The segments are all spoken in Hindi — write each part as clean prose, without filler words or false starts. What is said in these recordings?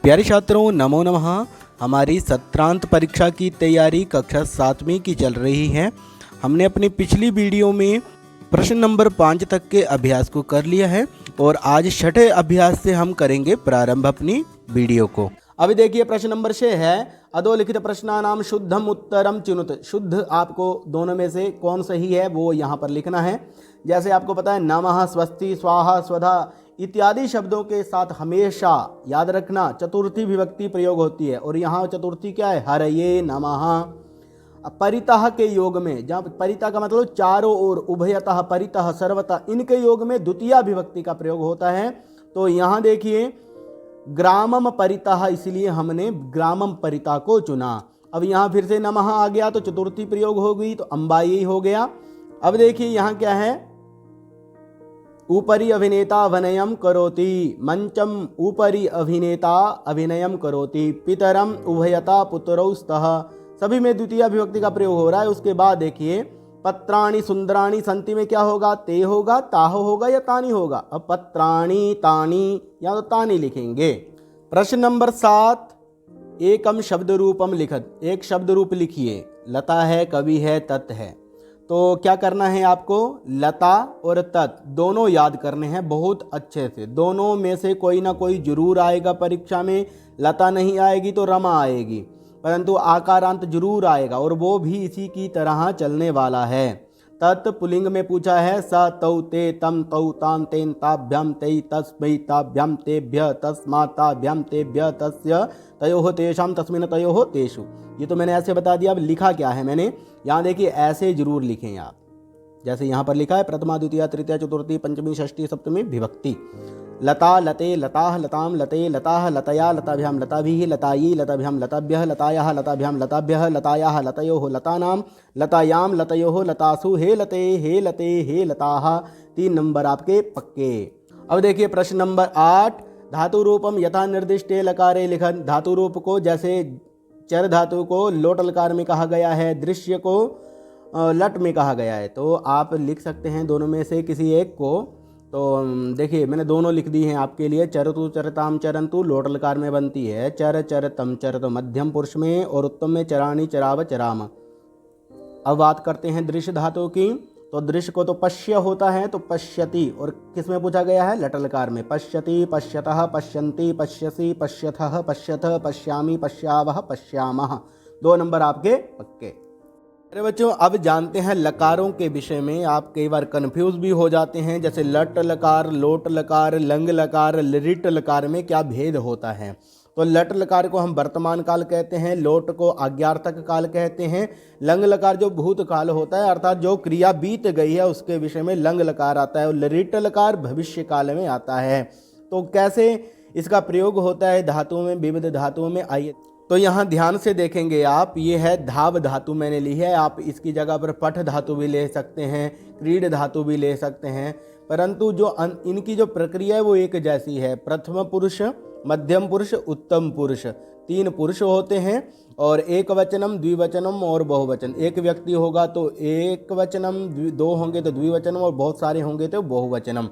प्यारे छात्रों, नमो नमः। हमारी सत्रांत परीक्षा की तैयारी कक्षा 7वीं की चल रही है। हमने अपनी पिछली वीडियो में प्रश्न नंबर 5 तक के अभ्यास को कर लिया है और आज छठे अभ्यास से हम करेंगे प्रारंभ अपनी वीडियो को। अभी देखिए प्रश्न नंबर 6 है, अधोलिखित प्रश्नानाम शुद्धम उत्तरम चिनुत। शुद्ध आपको दोनों में से कौन सही है वो यहाँ पर लिखना है। जैसे आपको पता है नमः, स्वस्ति, स्वाहा, स्वधा इत्यादि शब्दों के साथ हमेशा याद रखना चतुर्थी विभक्ति प्रयोग होती है और यहाँ चतुर्थी क्या है, हरये नमः। परितः के योग में, जहाँ परितः का मतलब चारों ओर, उभयतः, परितः, सर्वतः, इनके योग में द्वितीय विभक्ति का प्रयोग होता है। तो यहाँ देखिए ग्रामम परितः, इसलिए हमने ग्रामम परितः को चुना। अब यहाँ फिर से नमः आ गया तो चतुर्थी प्रयोग हो गई, तो अंबाई हो गया। अब देखिए यहाँ क्या है, ऊपरी अभिनेता अभिनयम करोति, मंचम ऊपरी अभिनेता अभिनयम करोति, पितरम उभयता पुत्रौ स्तः, सभी में द्वितीय विभक्ति का प्रयोग हो रहा है। उसके बाद देखिए पत्राणि सुंदराणि संति में क्या होगा, ते होगा, ताह होगा या तानी होगा। अब पत्राणि, तानी या तो तानी लिखेंगे। प्रश्न नंबर 7, एकम शब्द रूपम लिखत। एक शब्द रूप लिखिए। लता है, कवि है, तत् है। तो क्या करना है आपको, लता और तत् दोनों याद करने हैं बहुत अच्छे से। दोनों में से कोई ना कोई जरूर आएगा परीक्षा में। लता नहीं आएगी तो रमा आएगी, परंतु आकारांत जरूर आएगा और वो भी इसी की तरह चलने वाला है। तत् पुलिंग में पूछा है, स तौ ते तम तौ ताम तेन ताभ्याम तै तस्मै ताभ्याम तेभ्य तस्मात् ताभ्याम तेभ्य तस्य तयोः तेषां तस्मिन् तयोः तेषु। ये तो मैंने ऐसे बता दिया। अब लिखा क्या है मैंने, यहाँ देखिए ऐसे जरूर लिखें आप, जैसे यहाँ पर लिखा है प्रथमा द्वितीय तृतीय चतुर्थी पंचमी षष्ठी सप्तमी विभक्ति। लता, लते, लताः, लताम, लते, लताः, लतया, लताभ्यां, लताभिः, लतायै, लताभ्यां, लताभ्यः, लतायाः, लताभ्यां, लताभ्यः, लतायाः, लतयोः, लतानां, लतायां, लतयोः, लतासु, हे लते, हे लते, हे लताः। 3 नंबर आपके पक्के। अब देखिए प्रश्न नंबर 8, धातु रूपम यथा निर्दिष्टे लकारे लिखन। धातु रूप को जैसे चर धातु को लोट लकार में कहा गया है, दृश्य को लट में कहा गया है, तो आप लिख सकते हैं दोनों में से किसी एक को। तो देखिए मैंने दोनों लिख दी हैं आपके लिए। चरतु चरताम चरंतु लोट लकार में बनती है, चर चरतम चरत मध्यम पुरुष में और उत्तम में चराणी चराव चराम। अब बात करते हैं दृश्य धातु की। तो दृश्य को तो पश्य होता है, तो पश्यति, और किस में पूछा गया है, लट लकार में। पश्यति, पश्यतः, पश्यन्ति, पश्यसि, पश्यथः, पश्यथ, पश्यामि, पश्यावः, पश्यामः। 2 नंबर आपके पक्के। अरे बच्चों, अब जानते हैं लकारों के विषय में। आप कई बार कंफ्यूज भी हो जाते हैं, जैसे लट लकार, लोट लकार, लंग लकार, लिट लकार में क्या भेद होता है। तो लट लकार को हम वर्तमान काल कहते हैं, लोट को आज्ञार्थक काल कहते हैं, लंग लकार जो भूतकाल होता है अर्थात जो क्रिया बीत गई है उसके विषय में लंग लकार आता है, और लिट लकार भविष्य काल में आता है। तो कैसे इसका प्रयोग होता है धातुओं में, विविध धातुओं में, आइए तो यहाँ ध्यान से देखेंगे आप। ये है धाव धातु मैंने ली है, आप इसकी जगह पर पठ धातु भी ले सकते हैं, क्रीड धातु भी ले सकते हैं, परंतु जो इनकी जो प्रक्रिया है वो एक जैसी है। प्रथम पुरुष, मध्यम पुरुष, उत्तम पुरुष, 3 पुरुष होते हैं, और एक वचनम, द्विवचनम और बहुवचन। एक व्यक्ति होगा तो एक वचनम, 2 होंगे तो द्विवचनम और बहुत सारे होंगे तो बहुवचनम।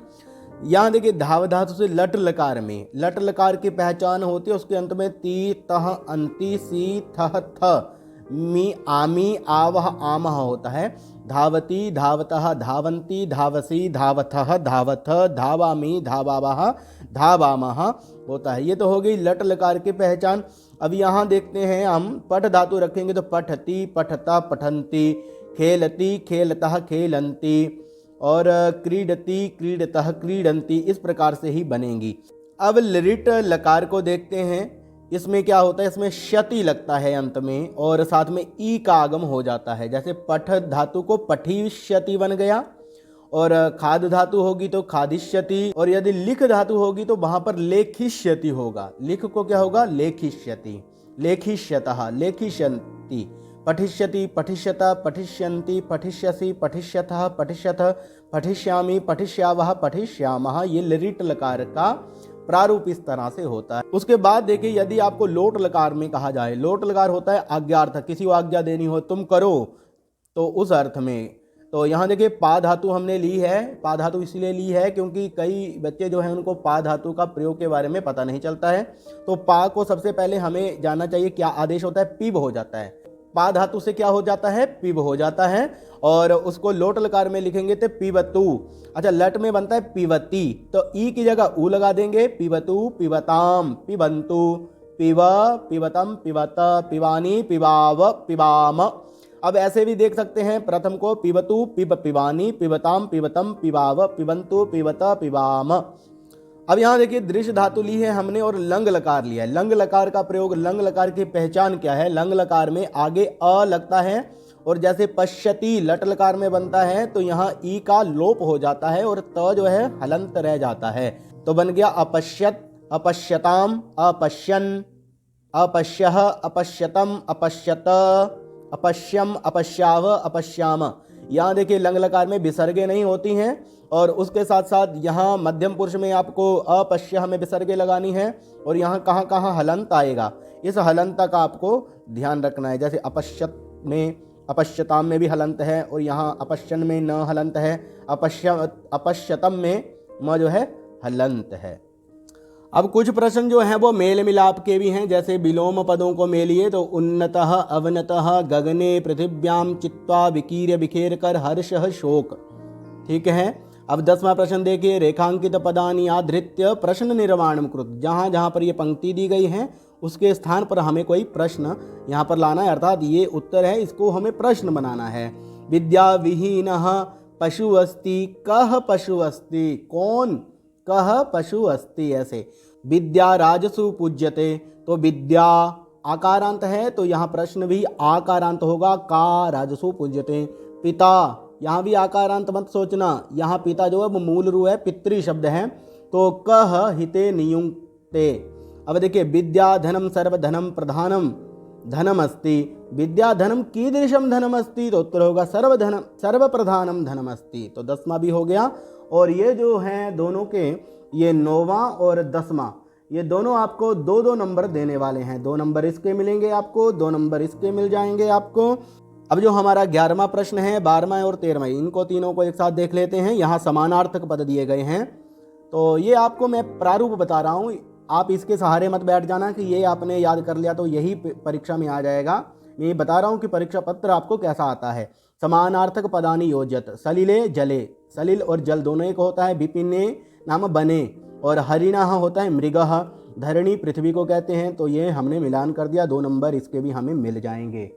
यहाँ देखिए धाव धातु से लट लकार में, लट लकार की पहचान होती है, उसके अंत में ती तह अंति सी थह थ मी आमी आवह आमह होता है। धावती, धावतः, धावंती, धावसी, धावथः, धावथ, धावामी, धावावह, धावामह होता है। ये तो हो गई लट लकार की पहचान। अब यहाँ देखते हैं हम पठ धातु रखेंगे तो पठती, पठता, पठंती, खेलती, खेलतः, खेलंती, और क्रीडति, क्रीडतः, क्रीडंती, इस प्रकार से ही बनेंगी। अब लिट लकार को देखते हैं। इसमें क्या होता है, इसमें शति लगता है अंत में और साथ में ई का आगम हो जाता है। जैसे पठ धातु को पठिष्यति बन गया, और खाद धातु होगी तो खादिष्यति, और यदि लिख धातु होगी तो वहां पर लेखिष्यति होगा। लिख को क्या होगा, लेखिष्यति, लेखिष्यतः, लेखिष्यन्ति, पठिष्यति, पठिष्यत, पठिष्यन्ति, पठिष्यसि, पठिष्यथः, पठिष्यथ, पठिष्यामि, पठिष्यावः, पठिष्यामः। ये लिट लकार का प्रारूप इस तरह से होता है। उसके बाद देखिए यदि आपको लोट लकार में कहा जाए, लोट लकार होता है आज्ञार्थक, किसी को आज्ञा देनी हो तुम करो, तो उस अर्थ में तो यहाँ देखिए पा धातु हमने ली है। पा धातु इसलिए ली है क्योंकि कई बच्चे जो हैं उनको पा धातु का प्रयोग के बारे में पता नहीं चलता है। तो पा को सबसे पहले हमें जानना चाहिए क्या आदेश होता है, पिब हो जाता है। पा धातु से क्या हो जाता है, पिब हो जाता है। और उसको लोट लकार में लिखेंगे तो पिबतु। अच्छा, लट में बनता है पिबती, तो ई की जगह ऊ लगा देंगे। पिबतु, पिबताम, पिबंतु, पिब, पिबतम, पिबत, पिबानी, पिबाव, पिबाम। अब ऐसे भी देख सकते हैं, प्रथम को पिबतु, पिब, पिबानी, पिबताम, पिबतम, पिबाव, पिबंतु, पिबत, पिबाम। अब यहाँ देखिए दृश्य धातु ली है हमने और लंग लकार लिया है। लंग लकार का प्रयोग, लंग लकार की पहचान क्या है, लंग लकार में आगे अ लगता है और जैसे पश्यति लट लकार में बनता है तो यहाँ ई का लोप हो जाता है और त जो है हलंत रह जाता है। तो बन गया अपश्यत, अपश्यताम, अपश्यन, अपश्यः, अपश्यतम, अपश्यत, अपश्यम, अपश्याव, अपश्याम। यहाँ देखिए लंग लकार में विसर्गे नहीं होती हैं और उसके साथ साथ यहाँ मध्यम पुरुष में आपको अपश्यः में विसर्गे लगानी है और यहाँ कहाँ कहाँ हलंत आएगा, इस हलंत का आपको ध्यान रखना है। जैसे अपश्यत में, अपश्यताम में भी हलंत है और यहाँ अपश्यन में न हलंत है, अपश्यतम में म जो है हलंत है। अब कुछ प्रश्न जो हैं वो मेल मिलाप के भी हैं। जैसे विलोम पदों को मेलिए तो उन्नतः, अवनतः, गगने, पृथिव्याम, चित्वा, विकीर्य, बिखेर कर, हर्षः, शोक। ठीक है। अब 10वां प्रश्न देखिए, रेखांकित पदानि आधृत्य प्रश्न निर्माणम कृत। जहाँ जहाँ पर ये पंक्ति दी गई है उसके स्थान पर हमें कोई प्रश्न यहाँ पर लाना है, अर्थात ये उत्तर है, इसको हमें प्रश्न बनाना है। विद्या विहीनः पशु अस्ति, कः पशु अस्ति, कौन, कः पशु अस्ति। ऐसे विद्या राजसु पूज्यते, तो विद्या आकारांत है तो यहाँ प्रश्न भी आकारांत होगा, का राजसु पूज्यते। पिता, यहाँ भी आकारांत मत सोचना, यहाँ पिता जो है वो मूल रूप है, पितृ शब्द है, तो कह हिते नियुक्ते। अब देखिए विद्या धनम सर्वधनम प्रधानम धनम अस्ति, विद्या धनम कीदृशम धनम अस्ति, तो उत्तर होगा सर्वधनम सर्वप्रधानम धनम अस्ति। तो 10वां भी हो गया। और ये जो हैं दोनों के, ये 9वां और 10वां, ये दोनों आपको 2-2 नंबर देने वाले हैं। 2 नंबर इसके मिलेंगे आपको, 2 नंबर इसके मिल जाएंगे आपको। अब जो हमारा 11वां प्रश्न है, 12वां और 13वां, इनको तीनों को एक साथ देख लेते हैं। यहाँ समानार्थक पद दिए गए हैं, तो ये आपको मैं प्रारूप बता रहा हूँ, आप इसके सहारे मत बैठ जाना कि ये आपने याद कर लिया तो यही परीक्षा में आ जाएगा। मैं ये बता रहा हूँ कि परीक्षा पत्र आपको कैसा आता है। समानार्थक पदानि योज्यत, सलिले जले, सलिल और जल दोनों एक होता है। विपिन्ने नाम बने, और हरिणः होता है मृगः, धरणी पृथ्वी को कहते हैं। तो ये हमने मिलान कर दिया, 2 नंबर इसके भी हमें मिल जाएंगे।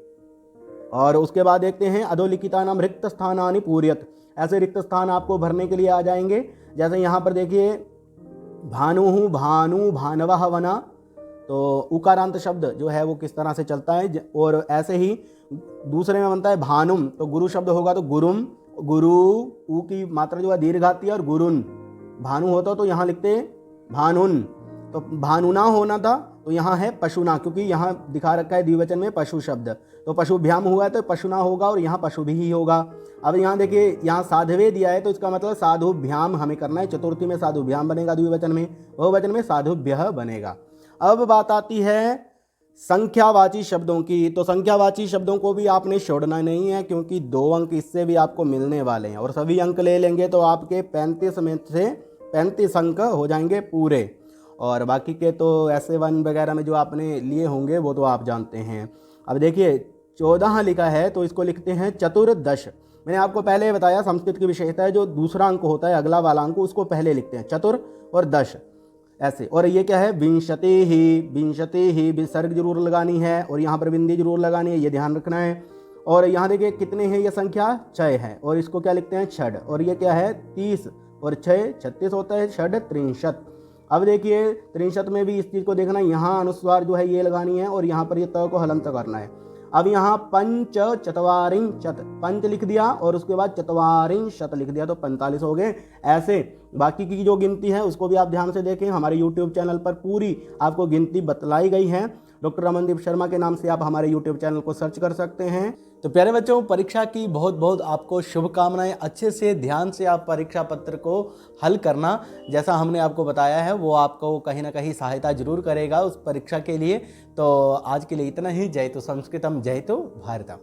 और उसके बाद देखते हैं अधोलिखिता नाम रिक्त स्थानानि पूर्यत, ऐसे रिक्त स्थान आपको भरने के लिए आ जाएंगे। जैसे यहाँ पर देखिए भानु, भानु, भानवः, वना, तो उकारांत शब्द जो है वो किस तरह से चलता है। और ऐसे ही दूसरे में बनता है भानुम, तो गुरु शब्द होगा तो गुरुम, गुरु, ऊ की मात्रा जो है दीर्घ आती है, और गुरुन भानु होता तो यहाँ लिखते भानुन। तो भानुना होना था तो यहाँ है पशुना, क्योंकि यहाँ दिखा रखा है द्विवचन में पशु शब्द, तो पशुभ्याम हुआ है तो पशुना होगा और यहाँ पशु भी ही होगा। अब यहाँ देखिए यहाँ साधवे दिया है तो इसका मतलब साधुभ्याम हमें करना है। चतुर्थी में साधुभ्याम बनेगा द्विवचन में, बहुवचन में साधुभ्यः बनेगा। अब बात आती है संख्यावाची शब्दों की। तो संख्यावाची शब्दों को भी आपने छोड़ना नहीं है, क्योंकि 2 अंक इससे भी आपको मिलने वाले हैं, और सभी अंक ले लेंगे तो आपके 35 में से 35 अंक हो जाएंगे पूरे। और बाकी के तो ऐसे 1 वगैरह में जो आपने लिए होंगे वो तो आप जानते हैं। अब देखिए 14 लिखा है तो इसको लिखते हैं चतुर्दश। मैंने आपको पहले बताया संस्कृत की विशेषता है, जो दूसरा अंक होता है अगला वाला अंक उसको पहले लिखते हैं, चतुर और दश ऐसे। और ये क्या है, विंशति ही, विंशति ही विसर्ग जरूर लगानी है और यहाँ पर बिंदी जरूर लगानी है, ये ध्यान रखना है। और यहाँ देखिए कितने हैं, ये संख्या 6 है और इसको क्या लिखते हैं, छड। और ये क्या है, 30 और 6 36 होता है, छड 63। अब देखिए 63 में भी इस चीज़ को देखना, यहाँ अनुस्वार जो है ये लगानी है और यहाँ पर ये त को हलंत करना है। अब यहाँ पंच चतवारिंशत, पंच लिख दिया और उसके बाद चतवारिंशत लिख दिया तो 45 हो गए। ऐसे बाकी की जो गिनती है उसको भी आप ध्यान से देखें, हमारे YouTube चैनल पर पूरी आपको गिनती बतलाई गई है। डॉक्टर रमनदीप शर्मा के नाम से आप हमारे YouTube चैनल को सर्च कर सकते हैं। तो प्यारे बच्चों, परीक्षा की बहुत बहुत आपको शुभकामनाएं। अच्छे से ध्यान से आप परीक्षा पत्र को हल करना, जैसा हमने आपको बताया है वो आपको कहीं ना कहीं सहायता जरूर करेगा उस परीक्षा के लिए। तो आज के लिए इतना ही। जय तो संस्कृतम, जय तो भारतम।